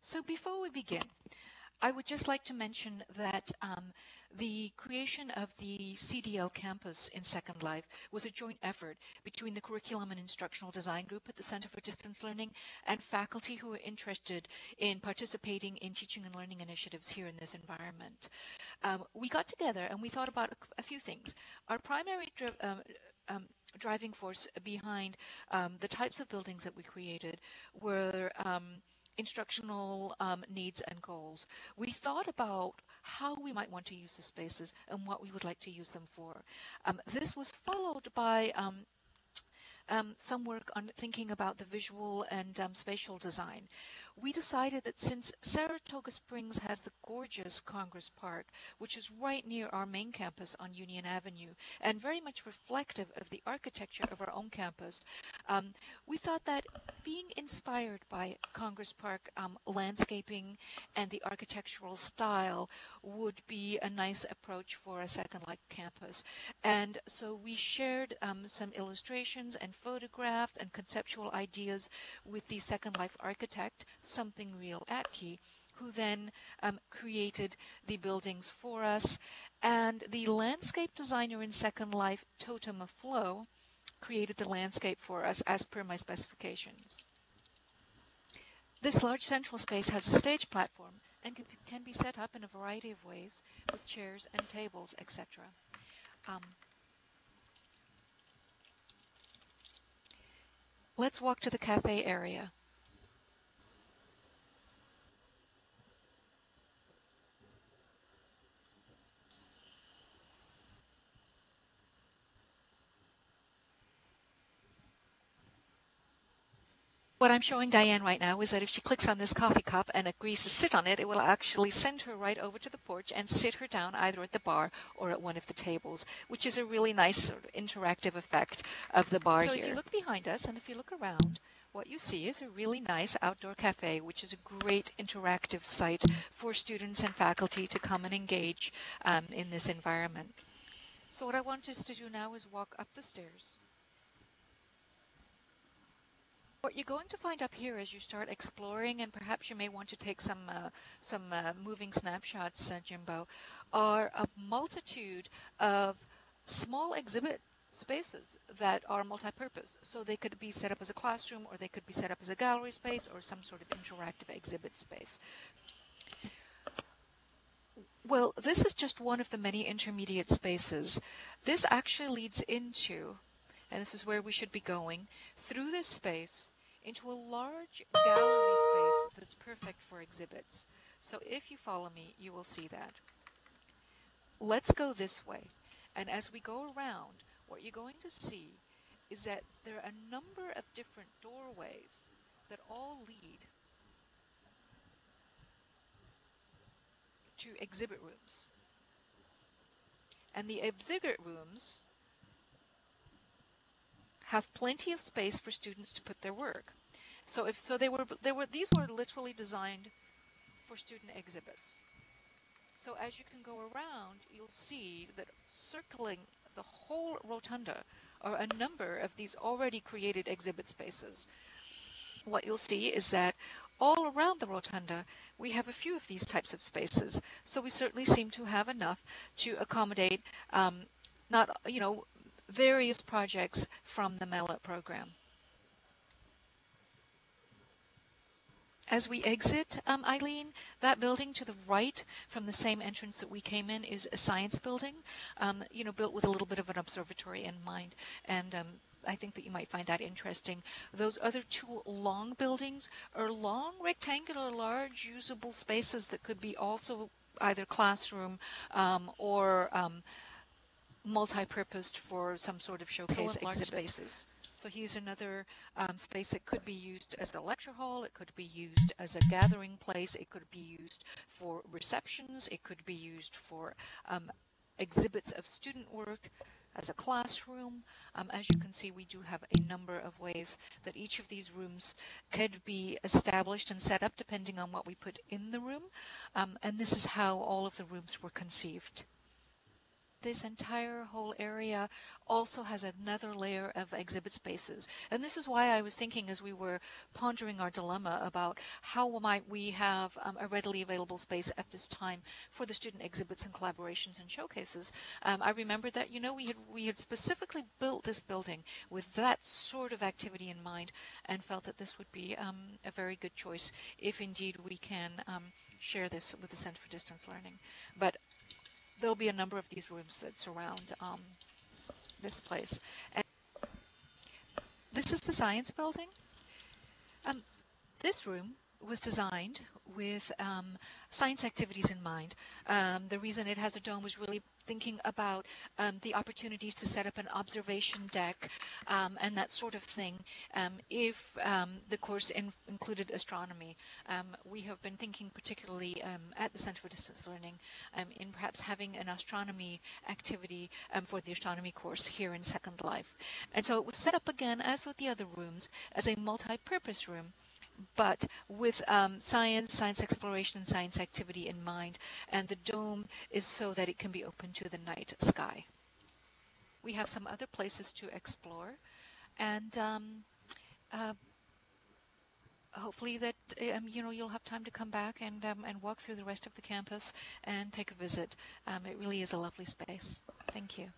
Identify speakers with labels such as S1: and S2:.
S1: So before we begin, I would just like to mention that the creation of the CDL campus in Second Life was a joint effort between the Curriculum and Instructional Design Group at the Center for Distance Learning and faculty who are interested in participating in teaching and learning initiatives here in this environment. We got together and we thought about a few things. Our primary driving force behind the types of buildings that we created were instructional needs and goals. We thought about how we might want to use the spaces and what we would like to use them for. This was followed by some work on thinking about the visual and spatial design. We decided that since Saratoga Springs has the gorgeous Congress Park, which is right near our main campus on Union Avenue and very much reflective of the architecture of our own campus, we thought that being inspired by Congress Park landscaping and the architectural style would be a nice approach for a Second Life campus. And so we shared some illustrations and photographed and conceptual ideas with the Second Life architect, Something Real Atke, who then created the buildings for us. And the landscape designer in Second Life, Totem of Flow, created the landscape for us as per my specifications. This large central space has a stage platform and can be set up in a variety of ways with chairs and tables, etc. Let's walk to the cafe area. What I'm showing Diane right now is that if she clicks on this coffee cup and agrees to sit on it, it will actually send her right over to the porch and sit her down either at the bar or at one of the tables, which is a really nice sort of interactive effect of the bar here. So if you look behind us and if you look around, what you see is a really nice outdoor cafe, which is a great interactive site for students and faculty to come and engage in this environment. So what I want us to do now is walk up the stairs. What you're going to find up here as you start exploring, and perhaps you may want to take some moving snapshots, Jimbo, are a multitude of small exhibit spaces that are multi-purpose. So they could be set up as a classroom, or they could be set up as a gallery space, or some sort of interactive exhibit space. Well, this is just one of the many intermediate spaces. This actually leads into, and this is where we should be going, through this space into a large gallery space that's perfect for exhibits. So if you follow me, you will see that. Let's go this way. And as we go around, what you're going to see is that there are a number of different doorways that all lead to exhibit rooms. And the exhibit rooms have plenty of space for students to put their work. So these were literally designed for student exhibits. So as you can go around, you'll see that circling the whole rotunda are a number of these already created exhibit spaces. What you'll see is that all around the rotunda, we have a few of these types of spaces. So we certainly seem to have enough to accommodate various projects from the MELA program. As we exit, Eileen, that building to the right from the same entrance that we came in is a science building, built with a little bit of an observatory in mind. And I think that you might find that interesting. Those other two long buildings are long, rectangular, large, usable spaces that could be also either classroom or multi-purposed for some sort of showcase exhibit spaces. So here's another space that could be used as a lecture hall, it could be used as a gathering place, it could be used for receptions, it could be used for exhibits of student work, as a classroom. As you can see, we do have a number of ways that each of these rooms could be established and set up depending on what we put in the room. And this is how all of the rooms were conceived. this entire whole area also has another layer of exhibit spaces. And this is why I was thinking, as we were pondering our dilemma about how might we have a readily available space at this time for the student exhibits and collaborations and showcases. I remember that, we had specifically built this building with that sort of activity in mind, and felt that this would be a very good choice if indeed we can share this with the Center for Distance Learning. But there'll be a number of these rooms that surround this place. And this is the science building. This room was designed with science activities in mind. The reason it has a dome was really thinking about the opportunities to set up an observation deck and that sort of thing if the course included astronomy. We have been thinking particularly at the Center for Distance Learning in perhaps having an astronomy activity for the astronomy course here in Second Life. And so it was set up again, as with the other rooms, as a multi-purpose room, but with science exploration, and science activity in mind. And the dome is so that it can be open to the night sky. We have some other places to explore, and hopefully that you'll have time to come back and walk through the rest of the campus and take a visit. It really is a lovely space. Thank you.